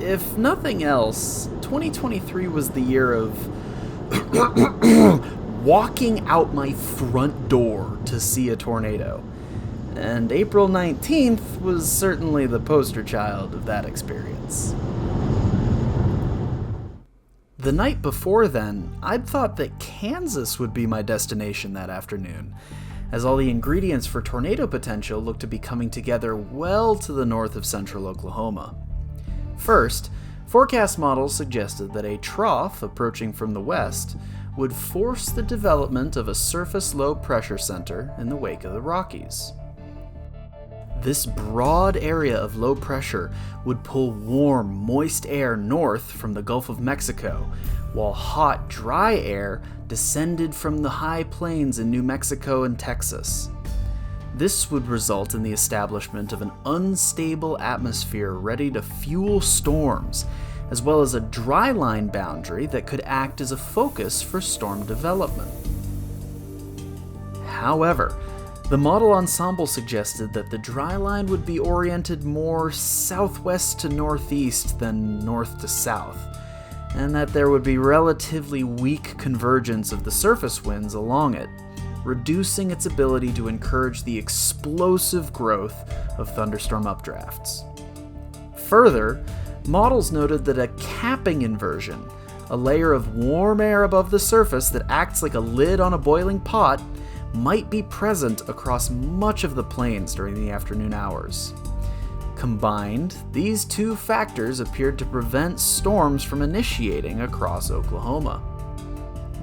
if nothing else, 2023 was the year of walking out my front door to see a tornado. And April 19th was certainly the poster child of that experience. The night before then, I'd thought that Kansas would be my destination that afternoon, as all the ingredients for tornado potential looked to be coming together well to the north of central Oklahoma. First, forecast models suggested that a trough approaching from the west would force the development of a surface low pressure center in the wake of the Rockies. This broad area of low pressure would pull warm, moist air north from the Gulf of Mexico, while hot, dry air descended from the high plains in New Mexico and Texas. This would result in the establishment of an unstable atmosphere ready to fuel storms, as well as a dry line boundary that could act as a focus for storm development. However, the model ensemble suggested that the dry line would be oriented more southwest to northeast than north to south, and that there would be relatively weak convergence of the surface winds along it, reducing its ability to encourage the explosive growth of thunderstorm updrafts. Further, models noted that a capping inversion, a layer of warm air above the surface that acts like a lid on a boiling pot, might be present across much of the plains during the afternoon hours. Combined, these two factors appeared to prevent storms from initiating across Oklahoma.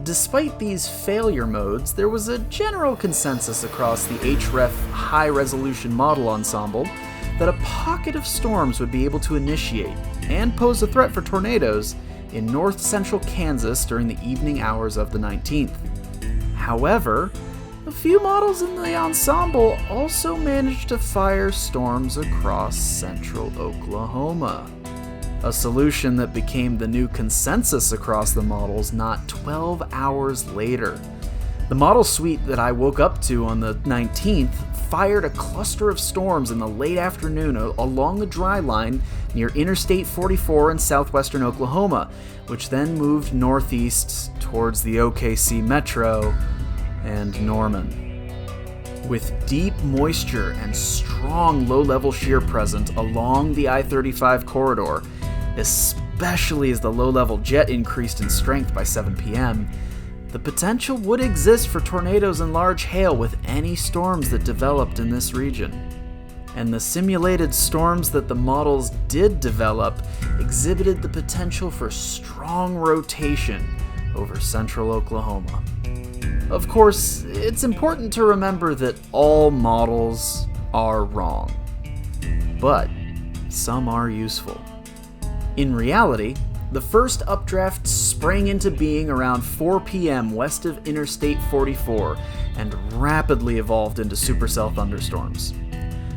Despite these failure modes, there was a general consensus across the HREF high-resolution model ensemble that a pocket of storms would be able to initiate and pose a threat for tornadoes in north-central Kansas during the evening hours of the 19th. However, a few models in the ensemble also managed to fire storms across central Oklahoma, a solution that became the new consensus across the models not 12 hours later. The model suite that I woke up to on the 19th fired a cluster of storms in the late afternoon along the dry line near Interstate 44 in southwestern Oklahoma, which then moved northeast towards the OKC Metro and Norman. With deep moisture and strong low-level shear present along the I-35 corridor, especially as the low-level jet increased in strength by 7 p.m., the potential would exist for tornadoes and large hail with any storms that developed in this region. And the simulated storms that the models did develop exhibited the potential for strong rotation over central Oklahoma. Of course, it's important to remember that all models are wrong, but some are useful. In reality, the first updraft sprang into being around 4 p.m. west of Interstate 44 and rapidly evolved into supercell thunderstorms.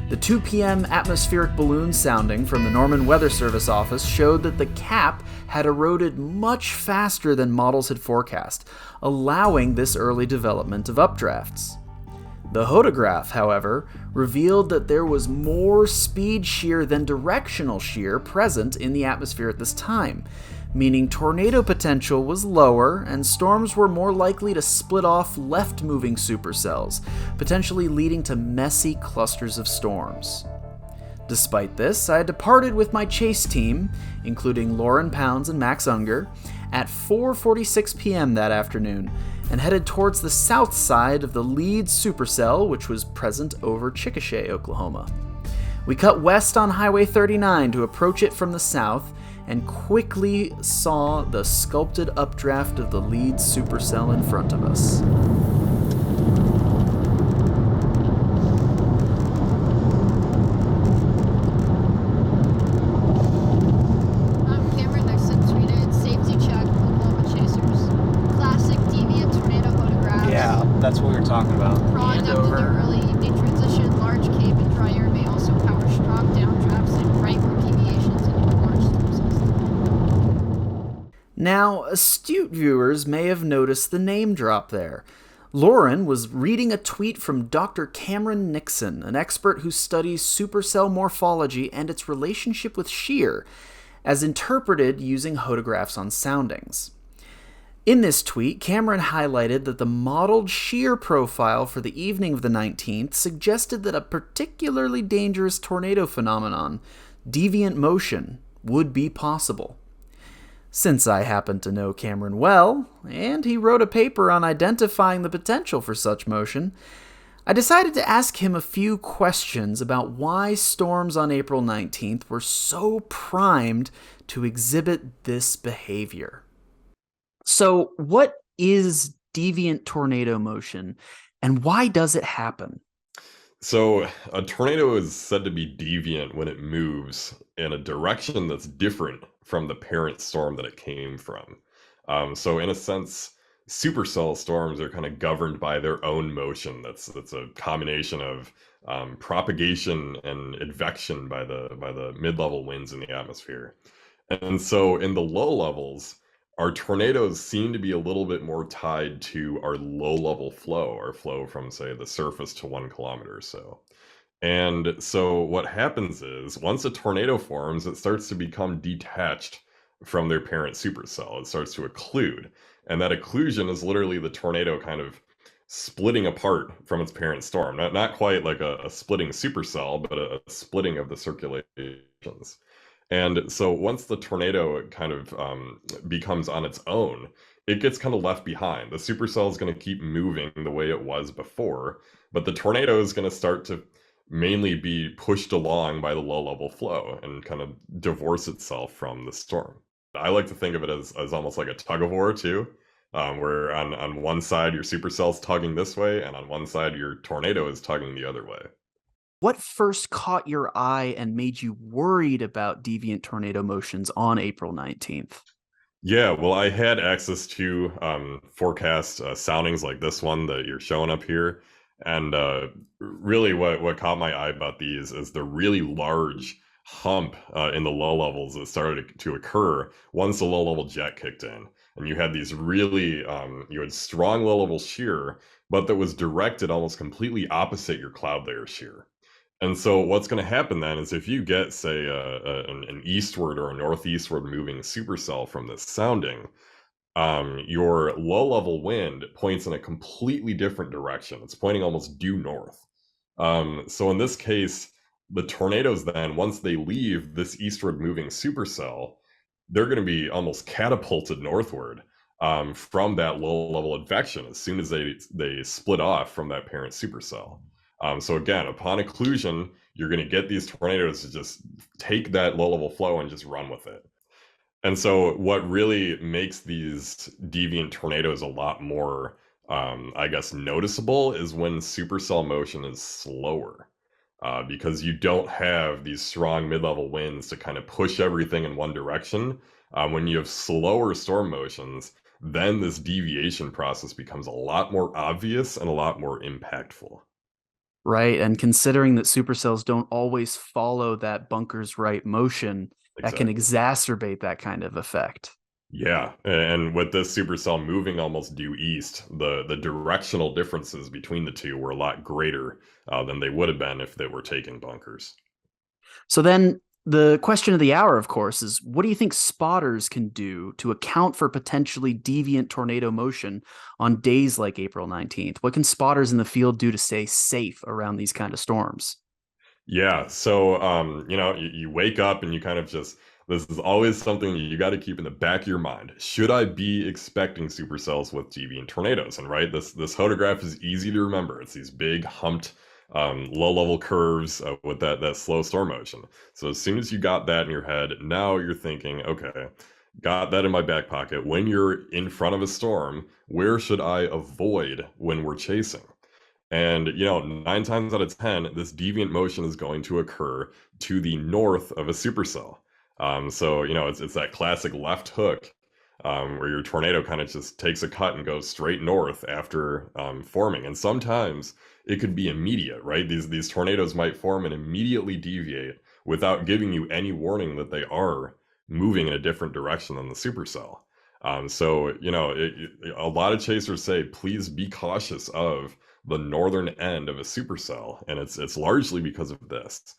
The 2 p.m. atmospheric balloon sounding from the Norman Weather Service office showed that the cap had eroded much faster than models had forecast, allowing this early development of updrafts. The hodograph, however, revealed that there was more speed shear than directional shear present in the atmosphere at this time, meaning tornado potential was lower and storms were more likely to split off left-moving supercells, potentially leading to messy clusters of storms. Despite this, I departed with my chase team, including Lauren Pounds and Max Unger, at 4:46 p.m. that afternoon, and headed towards the south side of the lead supercell, which was present over Chickasha, Oklahoma. We cut west on Highway 39 to approach it from the south, and quickly saw the sculpted updraft of the lead supercell in front of us. I'm Cameron Nixon, tweeted safety check Oklahoma Chasers. Classic deviant tornado photographs. Yeah, that's what we were talking about. Crawling up to the early evening transition, large cape and dry air may also power strong downdrafts and rightward deviations into a large storm system. Now, astute viewers may have noticed the name drop there. Lauren was reading a tweet from Dr. Cameron Nixon, an expert who studies supercell morphology and its relationship with shear, as interpreted using photographs on soundings. In this tweet, Cameron highlighted that the modeled shear profile for the evening of the 19th suggested that a particularly dangerous tornado phenomenon, deviant motion, would be possible. Since I happen to know Cameron well, and he wrote a paper on identifying the potential for such motion, I decided to ask him a few questions about why storms on April 19th were so primed to exhibit this behavior. So, what is deviant tornado motion, and why does it happen? So, a tornado is said to be deviant when it moves in a direction that's different from the parent storm that it came from. So, in a sense, supercell storms are kind of governed by their own motion. That's a combination of propagation and advection by the mid-level winds in the atmosphere. And so, in the low levels, our tornadoes seem to be a little bit more tied to our low level flow, our flow from, say, the surface to 1 kilometer or so. And so what happens is once a tornado forms, it starts to become detached from their parent supercell. It starts to occlude. And that occlusion is literally the tornado kind of splitting apart from its parent storm. Not quite like a splitting supercell, but a splitting of the circulations. And so once the tornado kind of becomes on its own, it gets kind of left behind. The supercell is going to keep moving the way it was before, but the tornado is going to start to mainly be pushed along by the low level flow and kind of divorce itself from the storm. I like to think of it as almost like a tug of war too, where on one side your supercell's tugging this way, and on one side your tornado is tugging the other way. What first caught your eye and made you worried about deviant tornado motions on April 19th? Yeah, well, I had access to forecast soundings like this one that you're showing up here. And really, what caught my eye about these is the really large hump in the low levels that started to occur once the low level jet kicked in. And you had these really, you had strong low level shear, but that was directed almost completely opposite your cloud layer shear. And so what's going to happen then is if you get, say, an eastward or a northeastward moving supercell from this sounding, your low-level wind points in a completely different direction. It's pointing almost due north. So in this case, the tornadoes then, once they leave this eastward moving supercell, they're going to be almost catapulted northward from that low-level advection as soon as they split off from that parent supercell. So again, upon occlusion, you're going to get these tornadoes to just take that low-level flow and just run with it. And so what really makes these deviant tornadoes a lot more, I guess, noticeable is when supercell motion is slower, because you don't have these strong mid-level winds to kind of push everything in one direction. When you have slower storm motions, then this deviation process becomes a lot more obvious and a lot more impactful. Right, and considering that supercells don't always follow that bunker's right motion, that can Exactly. exacerbate that kind of effect. Yeah, and with this supercell moving almost due east, the directional differences between the two were a lot greater than they would have been if they were taking bunkers. So then the question of the hour, of course, is what do you think spotters can do to account for potentially deviant tornado motion on days like April 19th? What can spotters in the field do to stay safe around these kind of storms? Yeah, so you wake up and you kind of just this is always something you got to keep in the back of your mind. Should I be expecting supercells with deviant tornadoes? And right, this photograph is easy to remember. It's these big humped low level curves with that slow storm motion. So as soon as you got that in your head, now you're thinking, okay, got that in my back pocket. When you're in front of a storm, where should I avoid when we're chasing? And, 9 times out of 10, this deviant motion is going to occur to the north of a supercell. So, it's that classic left hook where your tornado kind of just takes a cut and goes straight north after forming. And sometimes it could be immediate, right? These tornadoes might form and immediately deviate without giving you any warning that they are moving in a different direction than the supercell. So, a lot of chasers say, please be cautious of the northern end of a supercell, and it's largely because of this.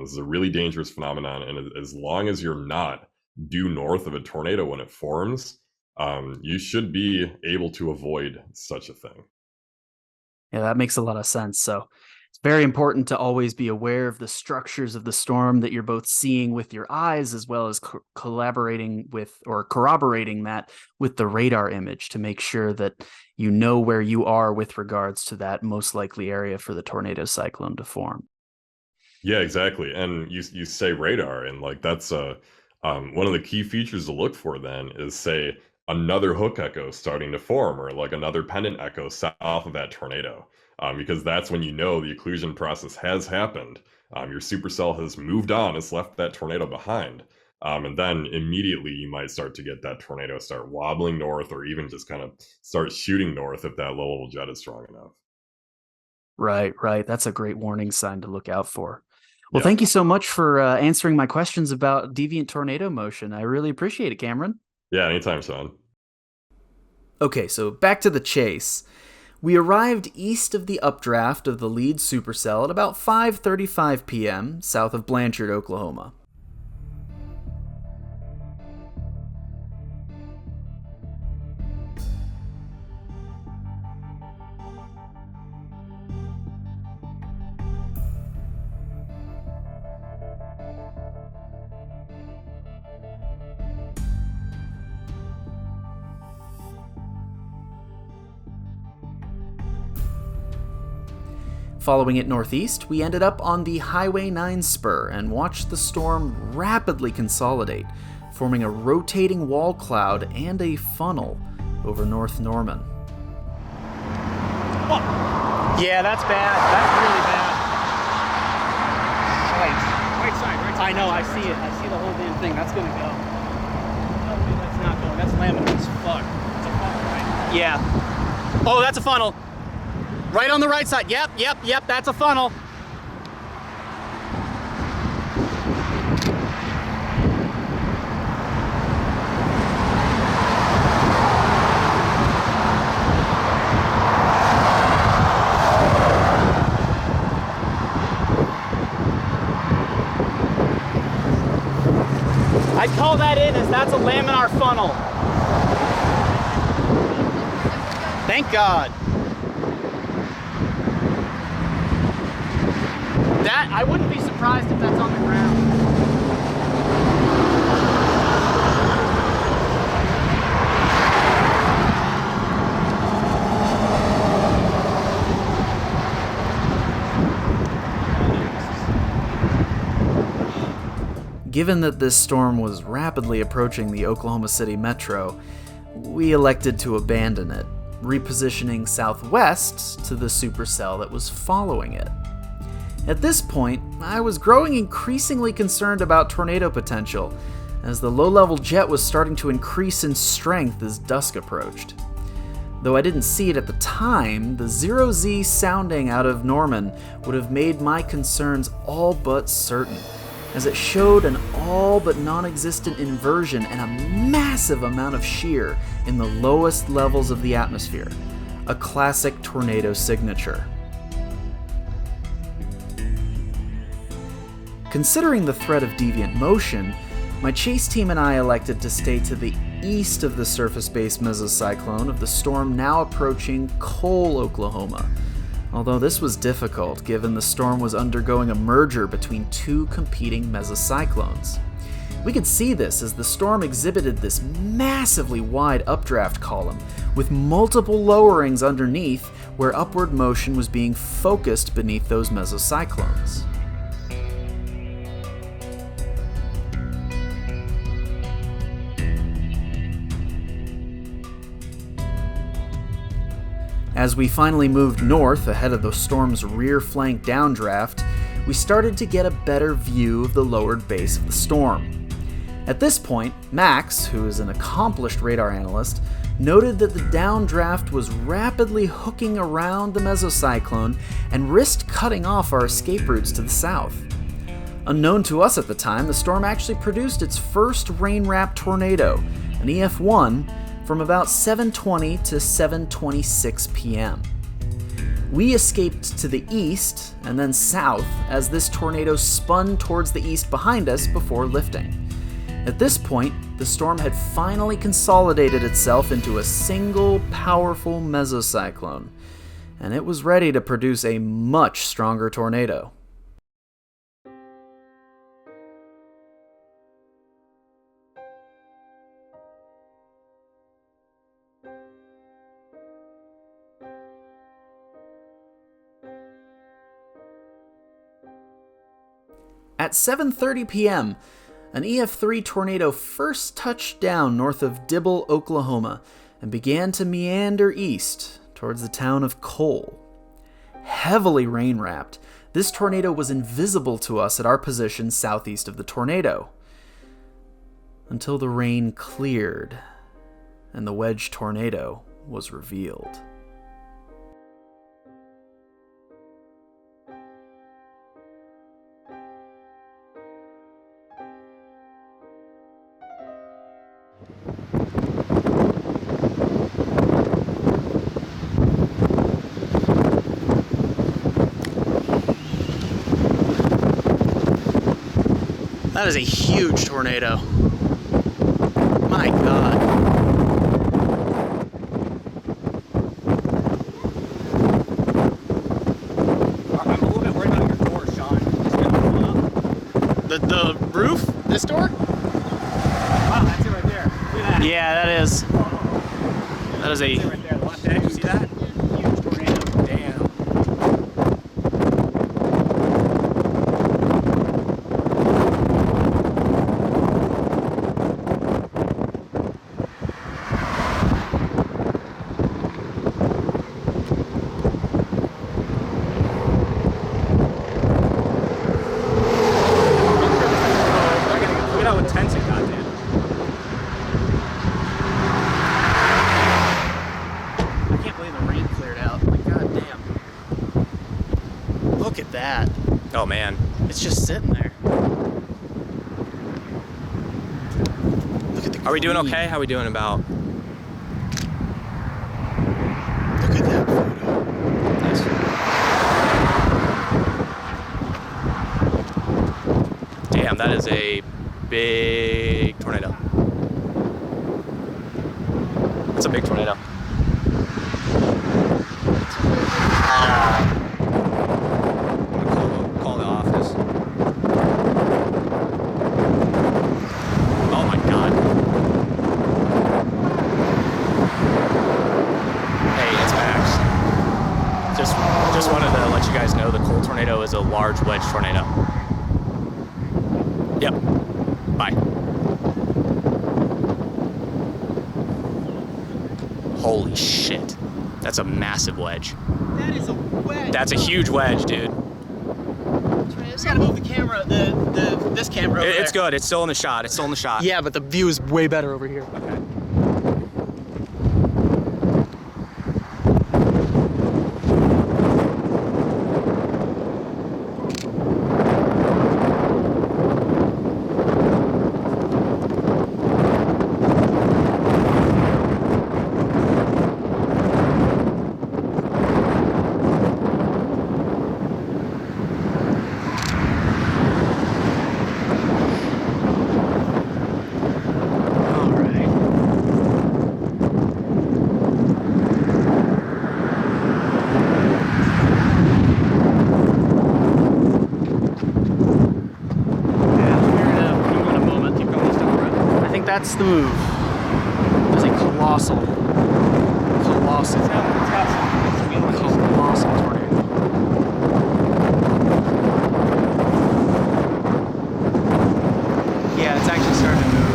This is a really dangerous phenomenon, and as long as you're not due north of a tornado when it forms, you should be able to avoid such a thing. Yeah, that makes a lot of sense. So it's very important to always be aware of the structures of the storm that you're both seeing with your eyes, as well as collaborating with or corroborating that with the radar image to make sure that you know where you are with regards to that most likely area for the tornado cyclone to form. Yeah, exactly. And you say radar, and like that's one of the key features to look for then is say another hook echo starting to form, or like another pendant echo south of that tornado, because that's when you know the occlusion process has happened. Your supercell has moved on, it's left that tornado behind, and then immediately you might start to get that tornado start wobbling north, or even just kind of start shooting north if that low level jet is strong enough. Right, right. That's a great warning sign to look out for. Well, Yeah. thank you so much for answering my questions about deviant tornado motion. I really appreciate it, Cameron. Yeah, anytime, Sean. Okay, so back to the chase. We arrived east of the updraft of the lead supercell at about 5:35 p.m. south of Blanchard, Oklahoma. Following it northeast, we ended up on the Highway 9 spur and watched the storm rapidly consolidate, forming a rotating wall cloud and a funnel over North Norman. Oh. Yeah, that's bad. That's really bad. Right side, right side. I know, I see it. I see the whole damn thing. That's gonna go. No, that's not going. That's laminate as fuck. It's a funnel, right? Yeah. Oh, that's a funnel. Right on the right side. Yep, that's a funnel. I'd call that in as that's a laminar funnel. Thank God. That, I wouldn't be surprised if that's on the ground. Given that this storm was rapidly approaching the Oklahoma City metro, we elected to abandon it, repositioning southwest to the supercell that was following it. At this point, I was growing increasingly concerned about tornado potential, as the low-level jet was starting to increase in strength as dusk approached. Though I didn't see it at the time, the 0Z sounding out of Norman would have made my concerns all but certain, as it showed an all but non-existent inversion and a massive amount of shear in the lowest levels of the atmosphere, a classic tornado signature. Considering the threat of deviant motion, my chase team and I elected to stay to the east of the surface-based mesocyclone of the storm now approaching Cole, Oklahoma, although this was difficult given the storm was undergoing a merger between two competing mesocyclones. We could see this as the storm exhibited this massively wide updraft column with multiple lowerings underneath where upward motion was being focused beneath those mesocyclones. As we finally moved north ahead of the storm's rear flank downdraft, we started to get a better view of the lowered base of the storm. At this point, Max, who is an accomplished radar analyst, noted that the downdraft was rapidly hooking around the mesocyclone and risked cutting off our escape routes to the south. Unknown to us at the time, the storm actually produced its first rain-wrapped tornado, an EF1, from about 7:20 to 7:26 p.m. We escaped to the east and then south as this tornado spun towards the east behind us before lifting. At this point, the storm had finally consolidated itself into a single powerful mesocyclone, and it was ready to produce a much stronger tornado. At 7:30 p.m., an EF3 tornado first touched down north of Dibble, Oklahoma, and began to meander east towards the town of Cole. Heavily rain-wrapped, this tornado was invisible to us at our position southeast of the tornado, until the rain cleared and the wedge tornado was revealed. That is a huge tornado. My God. I'm a little bit worried about your door, Sean. It's gonna blow up. The roof? This door? Wow, that's it right there. Look at that. Yeah, that is. That is a. That's it right there. The left edge. You see that? Huge tornado. Damn. Oh man, it's just sitting there. Look at the. Are we doing okay? How are we doing about? Look at that photo. Nice. Damn, that is a big tornado. That's a big tornado. Just wanted to let you guys know the Cole tornado is a large wedge tornado. Yep. Bye. Holy shit. That's a massive wedge. That is a wedge. That's a huge wedge, dude. Just gotta move the camera, this camera over It's there. good. It's still in the shot. It's still in the shot. Yeah, but the view is way better over here. Okay. That's the move. That's a colossal tornado. Yeah, it's actually starting to move.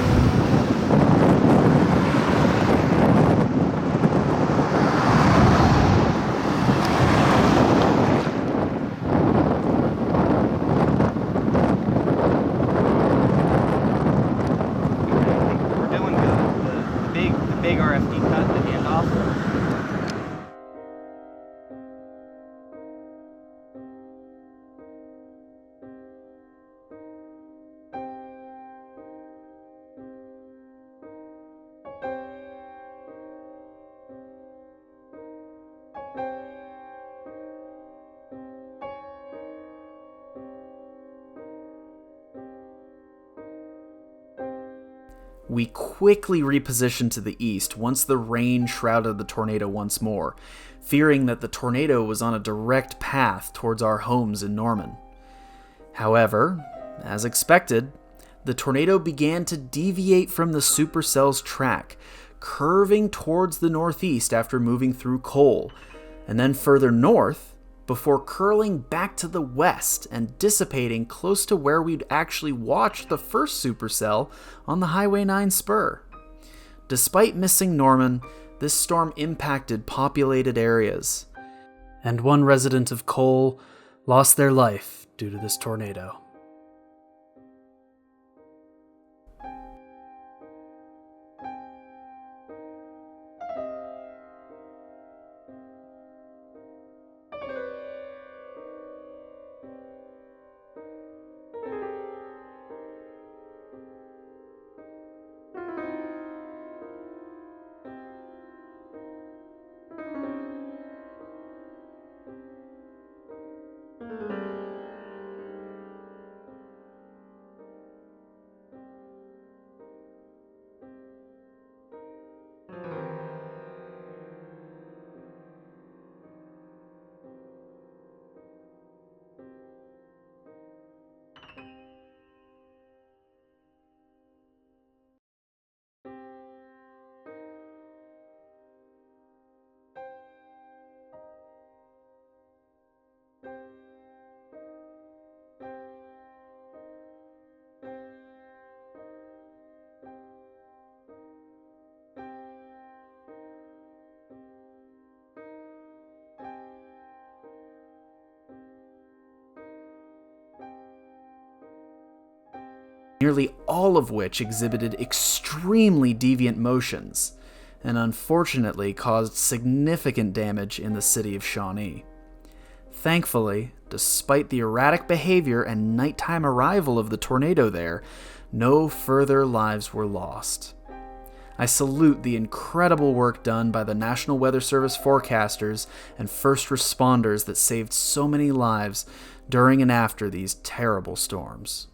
Big RFD cut, the handoff. We quickly repositioned to the east once the rain shrouded the tornado once more, fearing that the tornado was on a direct path towards our homes in Norman. However, as expected, the tornado began to deviate from the supercell's track, curving towards the northeast after moving through Cole, and then further north before curling back to the west and dissipating close to where we'd actually watched the first supercell on the Highway 9 spur. Despite missing Norman, this storm impacted populated areas, and one resident of Cole lost their life due to this tornado. Nearly all of which exhibited extremely deviant motions, and unfortunately caused significant damage in the city of Shawnee. Thankfully, despite the erratic behavior and nighttime arrival of the tornado there, no further lives were lost. I salute the incredible work done by the National Weather Service forecasters and first responders that saved so many lives during and after these terrible storms.